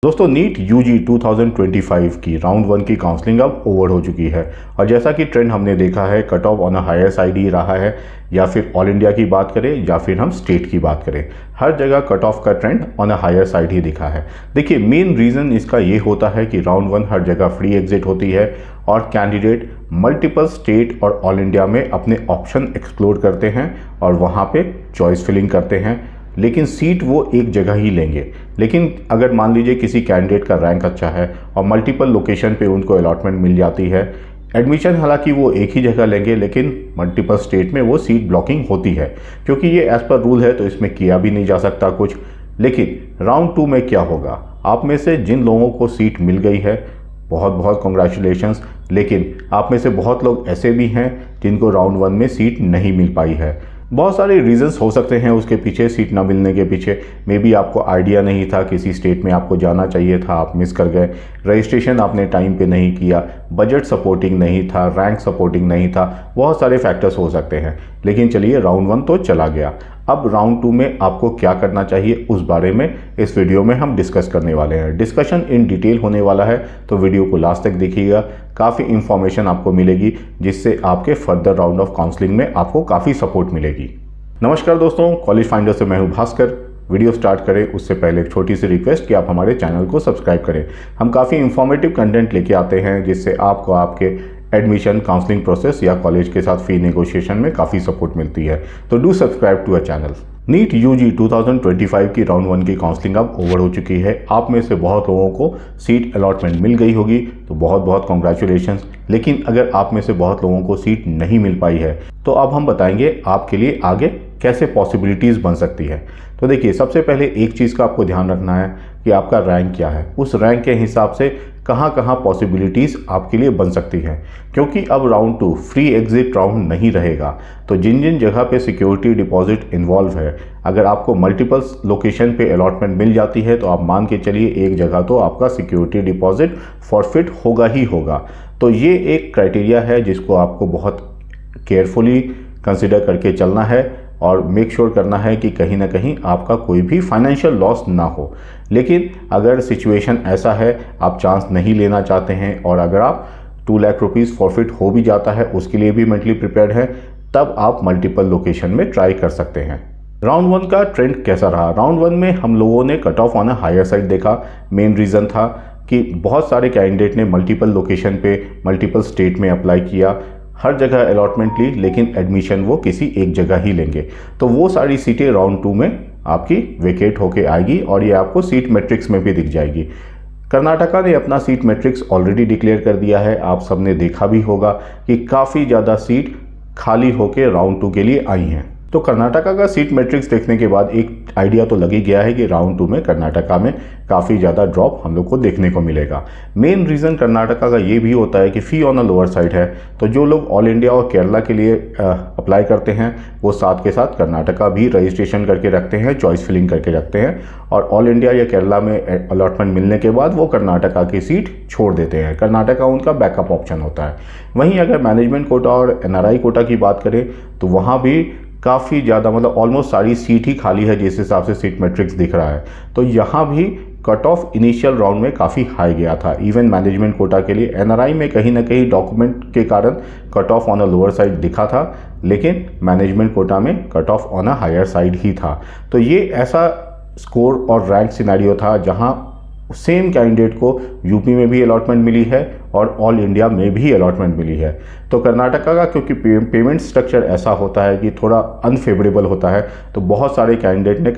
दोस्तों NEET UG 2025 की round 1 की काउंसलिंग अब ओवर हो चुकी है और जैसा कि ट्रेंड हमने देखा है cut off on a higher side ही रहा है। या फिर ऑल इंडिया की बात करें या फिर हम स्टेट की बात करें, हर जगह कट ऑफ का trend on a higher side ही दिखा है। देखिए मेन रीज़न इसका ये होता है कि राउंड 1 हर जगह फ्री एग्जिट होती है और कैंडिडेट मल्टीपल स्टेट और ऑल इंडिया में अपने ऑप्शन एक्सप्लोर करते हैं और वहाँ पे चॉइस फिलिंग करते हैं, लेकिन सीट वो एक जगह ही लेंगे। लेकिन अगर मान लीजिए किसी कैंडिडेट का रैंक अच्छा है और मल्टीपल लोकेशन पे उनको अलॉटमेंट मिल जाती है, एडमिशन हालांकि वो एक ही जगह लेंगे लेकिन मल्टीपल स्टेट में वो सीट ब्लॉकिंग होती है, क्योंकि ये एज़ पर रूल है तो इसमें किया भी नहीं जा सकता कुछ। लेकिन राउंड 2 में क्या होगा, आप में से जिन लोगों को सीट मिल गई है बहुत बहुत कॉन्ग्रेचुलेशंस, लेकिन आप में से बहुत लोग ऐसे भी हैं जिनको राउंड 1 में सीट नहीं मिल पाई है। बहुत सारे रीजंस हो सकते हैं उसके पीछे, सीट ना मिलने के पीछे। मे बी आपको आइडिया नहीं था, किसी स्टेट में आपको जाना चाहिए था, आप मिस कर गए, रजिस्ट्रेशन आपने टाइम पे नहीं किया, बजट सपोर्टिंग नहीं था, रैंक सपोर्टिंग नहीं था, बहुत सारे फैक्टर्स हो सकते हैं। लेकिन चलिए राउंड 1 तो चला गया, अब राउंड 2 में आपको क्या करना चाहिए उस बारे में इस वीडियो में हम डिस्कस करने वाले हैं। डिस्कशन इन डिटेल होने वाला है तो वीडियो को लास्ट तक देखिएगा, काफ़ी इंफॉर्मेशन आपको मिलेगी जिससे आपके फर्दर राउंड ऑफ काउंसलिंग में आपको काफ़ी सपोर्ट मिलेगी। नमस्कार दोस्तों, कॉलेज फाइंडर से मैं हूं भास्कर। वीडियो स्टार्ट करें उससे पहले एक छोटी सी रिक्वेस्ट कि आप हमारे चैनल को सब्सक्राइब करें। हम काफ़ी इंफॉर्मेटिव कंटेंट लेके आते हैं जिससे आपको आपके एडमिशन, काउंसलिंग प्रोसेस या कॉलेज के साथ फी नेगोशिएशन में काफ़ी सपोर्ट मिलती है। तो do subscribe to a channel. NEET UG 2025 की राउंड 1 की काउंसलिंग अब ओवर हो चुकी है। आप में से बहुत लोगों को सीट अलॉटमेंट मिल गई होगी तो बहुत बहुत कॉन्ग्रेचुलेशंस। लेकिन अगर आप में से बहुत लोगों को सीट नहीं मिल पाई है तो अब हम बताएंगे आपके लिए आगे कैसे पॉसिबिलिटीज़ बन सकती है। तो देखिए सबसे पहले एक चीज़ का आपको ध्यान रखना है कि आपका रैंक क्या है, उस रैंक के हिसाब से कहाँ कहाँ पॉसिबिलिटीज़ आपके लिए बन सकती हैं। क्योंकि अब राउंड 2 फ्री एग्जिट राउंड नहीं रहेगा, तो जिन जिन जगह पे सिक्योरिटी डिपॉजिट इन्वॉल्व है, अगर आपको मल्टीपल लोकेशन पे अलॉटमेंट मिल जाती है तो आप मान के चलिए एक जगह तो आपका सिक्योरिटी डिपॉजिट फॉरफिट होगा ही होगा। तो ये एक क्राइटेरिया है जिसको आपको बहुत केयरफुली कंसिडर करके चलना है और मेक श्योर करना है कि कहीं ना कहीं आपका कोई भी फाइनेंशियल लॉस ना हो। लेकिन अगर सिचुएशन ऐसा है आप चांस नहीं लेना चाहते हैं और अगर आप 2 लाख रुपीज़ फॉरफिट हो भी जाता है उसके लिए भी मेंटली प्रिपेयर्ड है, तब आप मल्टीपल लोकेशन में ट्राई कर सकते हैं। राउंड 1 का ट्रेंड कैसा रहा? राउंड 1 में हम लोगों ने cut off on a higher side देखा। मेन रीज़न था कि बहुत सारे कैंडिडेट ने मल्टीपल लोकेशन पे मल्टीपल स्टेट में अप्लाई किया, हर जगह अलॉटमेंट ली, लेकिन एडमिशन वो किसी एक जगह ही लेंगे। तो वो सारी सीटें राउंड 2 में आपकी वेकेट होके आएगी और ये आपको सीट मैट्रिक्स में भी दिख जाएगी। कर्नाटका ने अपना सीट मैट्रिक्स ऑलरेडी डिक्लेयर कर दिया है, आप सबने देखा भी होगा कि काफ़ी ज़्यादा सीट खाली होके राउंड 2 के लिए आई हैं। तो कर्नाटका का सीट मैट्रिक्स देखने के बाद एक आइडिया तो लग ही गया है कि राउंड 2 में कर्नाटका में काफ़ी ज़्यादा ड्रॉप हम लोग को देखने को मिलेगा। मेन रीज़न कर्नाटका का ये भी होता है कि फ़ी ऑन अ लोअर साइड है, तो जो लोग ऑल इंडिया और केरला के लिए अप्लाई करते हैं वो साथ के साथ कर्नाटका भी रजिस्ट्रेशन करके रखते हैं, चॉइस फिलिंग करके रखते हैं और ऑल इंडिया या केरला में अलॉटमेंट मिलने के बाद वो कर्नाटका की सीट छोड़ देते हैं। कर्नाटका उनका बैकअप ऑप्शन होता है। वहीं अगर मैनेजमेंट कोटा और NRI कोटा की बात करें तो वहाँ भी काफ़ी ज़्यादा मतलब ऑलमोस्ट सारी सीट ही खाली है जिस हिसाब से सीट मैट्रिक्स दिख रहा है। तो यहाँ भी कट ऑफ इनिशियल राउंड में काफ़ी हाई गया था। इवन मैनेजमेंट कोटा के लिए NRI में कहीं ना कहीं डॉक्यूमेंट के कारण cut off on a lower side दिखा था, लेकिन मैनेजमेंट कोटा में cut off on a higher side ही था। तो ये ऐसा स्कोर और रैंक सिनेरियो था जहाँ सेम कैंडिडेट को यूपी में भी अलॉटमेंट मिली है और ऑल इंडिया में भी अलॉटमेंट मिली है। तो कर्नाटका का क्योंकि पेमेंट स्ट्रक्चर ऐसा होता है कि थोड़ा अनफेवरेबल होता है, तो बहुत सारे कैंडिडेट ने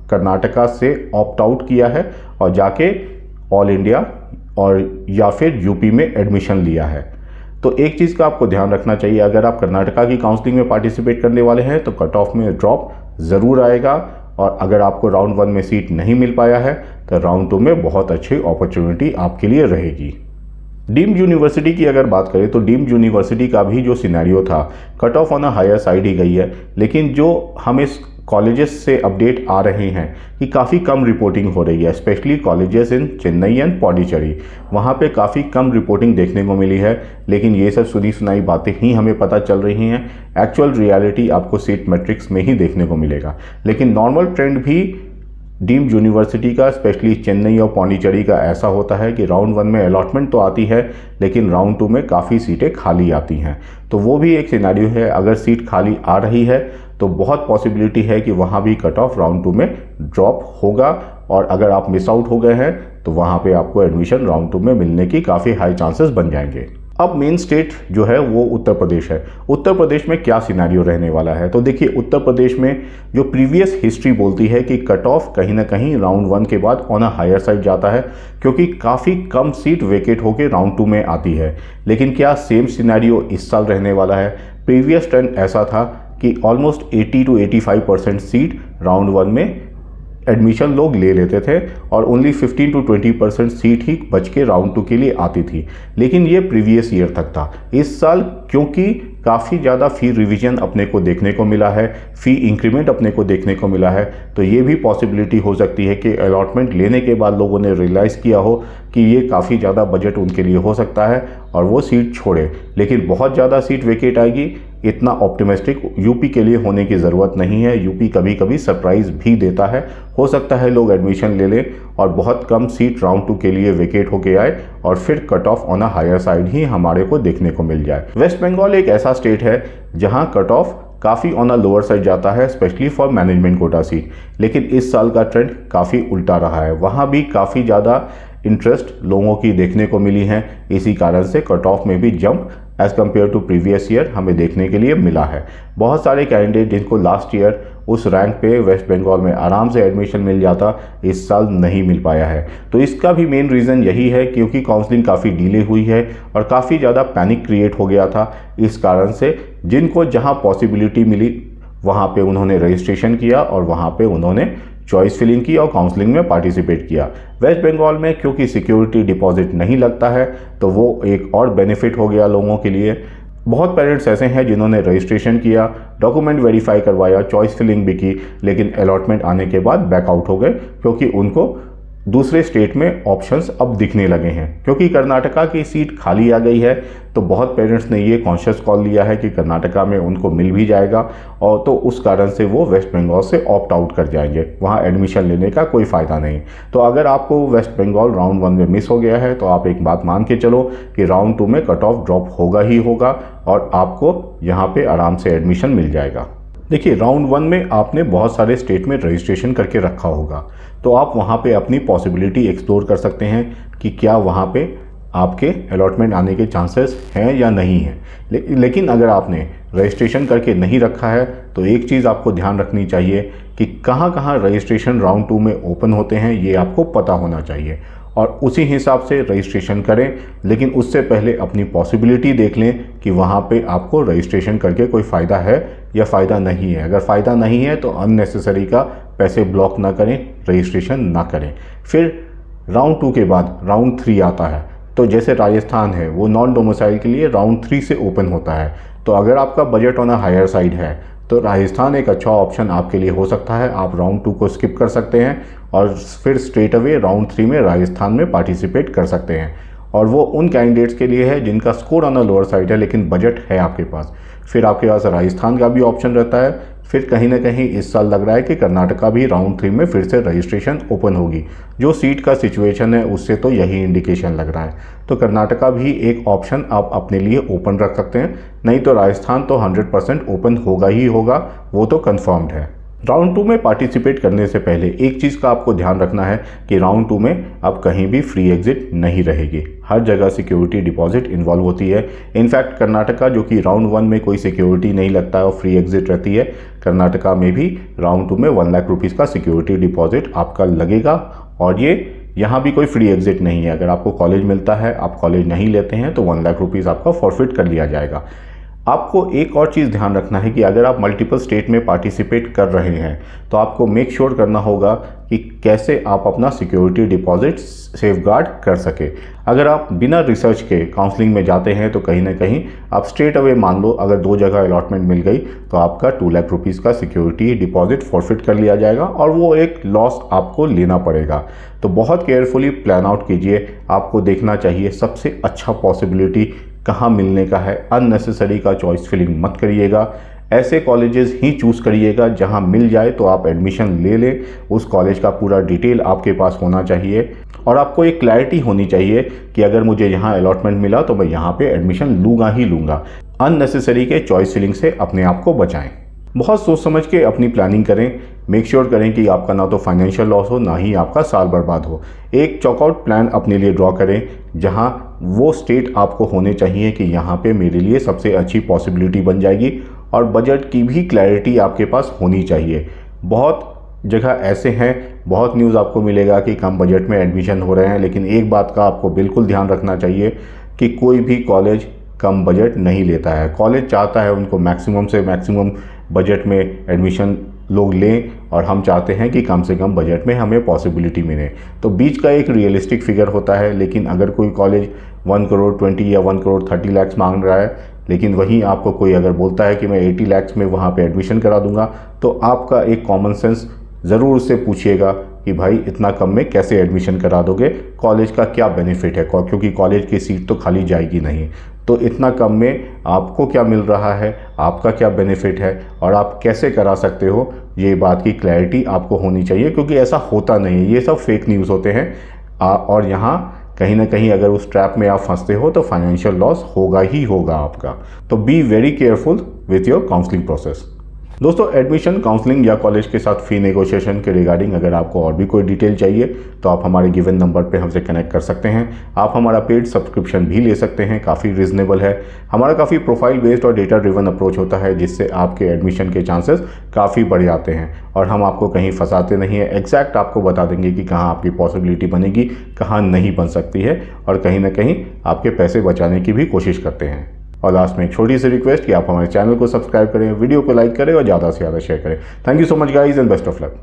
कर्नाटका से ऑप्ट आउट किया है और जाके ऑल इंडिया और या फिर यूपी में एडमिशन लिया है। तो एक चीज़ का आपको ध्यान रखना चाहिए, अगर आप कर्नाटका की काउंसलिंग में पार्टिसिपेट करने वाले हैं तो कट ऑफ में ड्रॉप ज़रूर आएगा और अगर आपको राउंड 1 में सीट नहीं मिल पाया है तो राउंड 2 में बहुत अच्छी अपॉर्चुनिटी आपके लिए रहेगी। डीम्ड यूनिवर्सिटी की अगर बात करें तो डीम्ड यूनिवर्सिटी का भी जो सिनेरियो था cut off on a higher side ही गई है, लेकिन जो हमें कॉलेजेस से अपडेट आ रहे हैं कि काफ़ी कम रिपोर्टिंग हो रही है, specially colleges in Chennai and Pondicherry, वहाँ पे काफ़ी कम रिपोर्टिंग देखने को मिली है। लेकिन ये सब सुनी सुनाई बातें ही हमें पता चल रही हैं, एक्चुअल रियलिटी आपको सीट मैट्रिक्स में ही देखने को मिलेगा। लेकिन नॉर्मल ट्रेंड भी डीम्ड यूनिवर्सिटी का, स्पेशली चेन्नई और पौंडीचेरी का ऐसा होता है कि राउंड 1 में अलॉटमेंट तो आती है लेकिन राउंड 2 में काफ़ी सीटें खाली आती हैं। तो वो भी एक सिनेरियो है, अगर सीट खाली आ रही है तो बहुत पॉसिबिलिटी है कि वहाँ भी कट ऑफ राउंड 2 में ड्रॉप होगा, और अगर आप मिस आउट हो गए हैं तो वहाँ पे आपको एडमिशन राउंड 2 में मिलने की काफ़ी हाई चांसेस बन जाएंगे। अब मेन स्टेट जो है वो उत्तर प्रदेश है। उत्तर प्रदेश में क्या सिनेरियो रहने वाला है, तो देखिए उत्तर प्रदेश में जो प्रीवियस हिस्ट्री बोलती है कि कट ऑफ कहीं ना कहीं राउंड 1 के बाद ऑन अ हायर साइड जाता है, क्योंकि काफ़ी कम सीट वेकेट होकर राउंड 2 में आती है। लेकिन क्या सेम सिनेरियो इस साल रहने वाला है? प्रीवियस ट्रेंड ऐसा था कि ऑलमोस्ट 80 to 85% सीट राउंड 1 में एडमिशन लोग ले लेते थे और ओनली 15 to 20% सीट ही बच के राउंड 2 के लिए आती थी। लेकिन ये प्रीवियस ईयर तक था। इस साल क्योंकि काफ़ी ज़्यादा फ़ी रिवीजन अपने को देखने को मिला है, फ़ी इंक्रीमेंट अपने को देखने को मिला है, तो ये भी पॉसिबिलिटी हो सकती है कि अलॉटमेंट लेने के बाद लोगों ने रियलाइज़ किया हो कि ये काफ़ी ज़्यादा बजट उनके लिए हो सकता है और वो सीट छोड़े। लेकिन बहुत ज़्यादा सीट वेकेट आएगी, इतना ऑप्टिमिस्टिक यूपी के लिए होने की ज़रूरत नहीं है। यूपी कभी कभी सरप्राइज़ भी देता है, हो सकता है लोग एडमिशन ले लें और बहुत कम सीट राउंड 2 के लिए वेकेट होके आए और फिर cut off on a higher side ही हमारे को देखने को मिल जाए। वेस्ट बंगाल एक ऐसा स्टेट है जहां कट ऑफ काफ़ी ऑन अ लोअर साइड जाता है, specially for management quota seat. लेकिन इस साल का ट्रेंड काफ़ी उल्टा रहा है, वहाँ भी काफ़ी ज़्यादा इंटरेस्ट लोगों की देखने को मिली है। इसी कारण से कट ऑफ में भी jump as compare to previous year हमें देखने के लिए मिला है। बहुत सारे कैंडिडेट जिनको लास्ट ईयर उस रैंक पे वेस्ट बंगाल में आराम से एडमिशन मिल जाता, इस साल नहीं मिल पाया है। तो इसका भी मेन रीज़न यही है क्योंकि काउंसलिंग काफ़ी डिले हुई है और काफ़ी ज़्यादा पैनिक क्रिएट हो गया था। इस कारण से जिनको जहां पॉसिबिलिटी मिली वहां पे उन्होंने रजिस्ट्रेशन किया और वहां पे उन्होंने चॉइस फिलिंग की और काउंसलिंग में पार्टिसिपेट किया। वेस्ट बंगाल में क्योंकि सिक्योरिटी डिपॉजिट नहीं लगता है तो वो एक और बेनिफिट हो गया लोगों के लिए। बहुत पेरेंट्स ऐसे हैं जिन्होंने रजिस्ट्रेशन किया, डॉक्यूमेंट वेरीफाई करवाया, चॉइस फिलिंग भी की, लेकिन अलॉटमेंट आने के बाद बैकआउट हो गए क्योंकि उनको दूसरे स्टेट में ऑप्शंस अब दिखने लगे हैं। क्योंकि कर्नाटका की सीट खाली आ गई है तो बहुत पेरेंट्स ने ये कॉन्शियस कॉल लिया है कि कर्नाटका में उनको मिल भी जाएगा, और तो उस कारण से वो वेस्ट बंगाल से ऑप्ट आउट कर जाएंगे, वहाँ एडमिशन लेने का कोई फ़ायदा नहीं। तो अगर आपको वेस्ट बंगाल राउंड 1 में मिस हो गया है तो आप एक बात मान के चलो कि राउंड 2 में कट ऑफ ड्रॉप होगा ही होगा और आपको यहाँ पे आराम से एडमिशन मिल जाएगा। देखिए राउंड 1 में आपने बहुत सारे स्टेट में रजिस्ट्रेशन करके रखा होगा, तो आप वहाँ पे अपनी पॉसिबिलिटी एक्सप्लोर कर सकते हैं कि क्या वहाँ पे आपके अलॉटमेंट आने के चांसेस हैं या नहीं हैं। लेकिन अगर आपने रजिस्ट्रेशन करके नहीं रखा है तो एक चीज़ आपको ध्यान रखनी चाहिए कि कहाँ कहाँ रजिस्ट्रेशन राउंड 2 में ओपन होते हैं, ये आपको पता होना चाहिए और उसी हिसाब से रजिस्ट्रेशन करें। लेकिन उससे पहले अपनी पॉसिबिलिटी देख लें कि वहाँ पे आपको रजिस्ट्रेशन करके कोई फ़ायदा है या फ़ायदा नहीं है। अगर फ़ायदा नहीं है तो अननेसेसरी का पैसे ब्लॉक ना करें, रजिस्ट्रेशन ना करें। फिर राउंड 2 के बाद राउंड 3 आता है, तो जैसे राजस्थान है वो नॉन डोमिसाइल के लिए राउंड 3 से ओपन होता है। तो अगर आपका budget on a higher side है तो राजस्थान एक अच्छा ऑप्शन आपके लिए हो सकता है। आप राउंड 2 को स्किप कर सकते हैं और फिर स्ट्रेट अवे राउंड 3 में राजस्थान में पार्टिसिपेट कर सकते हैं। और वो उन कैंडिडेट्स के लिए है जिनका score on the lower side है लेकिन बजट है आपके पास। फिर आपके पास राजस्थान का भी ऑप्शन रहता है। फिर कहीं ना कहीं इस साल लग रहा है कि कर्नाटका भी राउंड 3 में फिर से रजिस्ट्रेशन ओपन होगी। जो सीट का सिचुएशन है उससे तो यही इंडिकेशन लग रहा है। तो कर्नाटका भी एक ऑप्शन आप अपने लिए ओपन रख सकते हैं, नहीं तो राजस्थान तो 100% ओपन होगा ही होगा, वो तो कन्फर्म्ड है। राउंड 2 में पार्टिसिपेट करने से पहले एक चीज़ का आपको ध्यान रखना है कि राउंड 2 में अब कहीं भी फ्री एग्जिट नहीं रहेगी, हर जगह सिक्योरिटी डिपॉजिट इन्वॉल्व होती है। इनफैक्ट कर्नाटका जो कि राउंड 1 में कोई सिक्योरिटी नहीं लगता है और फ्री एग्जिट रहती है, कर्नाटका में भी राउंड 2 में 1 लाख रुपीज़ का सिक्योरिटी डिपॉजिट आपका लगेगा। और ये यहाँ भी कोई फ्री एग्जिट नहीं है। अगर आपको कॉलेज मिलता है, आप कॉलेज नहीं लेते हैं तो 1 लाख रुपीज़ आपका फॉरफिट कर लिया जाएगा। आपको एक और चीज़ ध्यान रखना है कि अगर आप मल्टीपल स्टेट में पार्टिसिपेट कर रहे हैं तो आपको मेक श्योर करना होगा कि कैसे आप अपना सिक्योरिटी डिपॉजिट सेफगार्ड कर सके। अगर आप बिना रिसर्च के काउंसलिंग में जाते हैं तो कहीं ना कहीं आप स्ट्रेट अवे मान लो अगर 2 जगह अलॉटमेंट मिल गई तो आपका 2 लाख रुपीज़ का सिक्योरिटी डिपॉजिट फॉरफिट कर लिया जाएगा और वो एक लॉस आपको लेना पड़ेगा। तो बहुत केयरफुली प्लान आउट कीजिए। आपको देखना चाहिए सबसे अच्छा पॉसिबिलिटी कहाँ मिलने का है। अननेसेसरी का चॉइस फिलिंग मत करिएगा। ऐसे कॉलेजेस ही चूज़ करिएगा जहां मिल जाए तो आप एडमिशन ले लें। उस कॉलेज का पूरा डिटेल आपके पास होना चाहिए और आपको एक क्लैरिटी होनी चाहिए कि अगर मुझे यहाँ अलॉटमेंट मिला तो मैं यहाँ पे एडमिशन लूँगा ही लूँगा। अननेसेसरी के चॉइस फिलिंग से अपने आप को बचाएं। बहुत सोच समझ के अपनी प्लानिंग करें। मेक श्योर करें कि आपका ना तो फाइनेंशियल लॉस हो, ना ही आपका साल बर्बाद हो। एक चॉकआउट प्लान अपने लिए ड्रॉ करें जहां वो स्टेट आपको होने चाहिए कि यहाँ पे मेरे लिए सबसे अच्छी पॉसिबिलिटी बन जाएगी, और बजट की भी क्लैरिटी आपके पास होनी चाहिए। बहुत जगह ऐसे हैं, बहुत न्यूज़ आपको मिलेगा कि कम बजट में एडमिशन हो रहे हैं, लेकिन एक बात का आपको बिल्कुल ध्यान रखना चाहिए कि कोई भी कॉलेज कम बजट नहीं लेता है। कॉलेज चाहता है उनको मैक्सिमम से मैक्सिमम बजट में एडमिशन लोग लें, और हम चाहते हैं कि कम से कम बजट में हमें पॉसिबिलिटी मिले। तो बीच का एक रियलिस्टिक फिगर होता है। लेकिन अगर कोई कॉलेज 1 करोड़ 20 या 1 करोड़ 30 लाख मांग रहा है, लेकिन वहीं आपको कोई अगर बोलता है कि मैं 80 लाख में वहाँ पे एडमिशन करा दूंगा, तो आपका एक कॉमन सेंस ज़रूर उससे पूछिएगा कि भाई इतना कम में कैसे एडमिशन करा दोगे, कॉलेज का क्या बेनिफिट है, क्योंकि कॉलेज की सीट तो खाली जाएगी नहीं। तो इतना कम में आपको क्या मिल रहा है, आपका क्या बेनिफिट है और आप कैसे करा सकते हो, ये बात की क्लैरिटी आपको होनी चाहिए। क्योंकि ऐसा होता नहीं है, ये सब फेक न्यूज़ होते हैं। और यहाँ कहीं ना कहीं अगर उस ट्रैप में आप फंसते हो तो फाइनेंशियल लॉस होगा ही होगा आपका। तो be very careful with your counselling process. दोस्तों, एडमिशन काउंसलिंग या कॉलेज के साथ फ़ी नेगोशिएशन के रिगार्डिंग अगर आपको और भी कोई डिटेल चाहिए तो आप हमारे गिवन नंबर पे हमसे कनेक्ट कर सकते हैं। आप हमारा पेड सब्सक्रिप्शन भी ले सकते हैं, काफ़ी रीजनेबल है। हमारा काफ़ी प्रोफाइल बेस्ड और डेटा ड्रिवन अप्रोच होता है, जिससे आपके एडमिशन के चांसेस काफ़ी बढ़ जाते हैं और हम आपको कहीं फंसाते नहीं है। एग्जैक्ट आपको बता देंगे कि कहाँ आपकी पॉसिबिलिटी बनेगी, कहाँ नहीं बन सकती है, और कहीं ना कहीं आपके पैसे बचाने की भी कोशिश करते हैं। और लास्ट में एक छोटी सी रिक्वेस्ट कि आप हमारे चैनल को सब्सक्राइब करें, वीडियो को लाइक करें और ज़्यादा से ज़्यादा शेयर करें। Thank you so much guys and best of luck.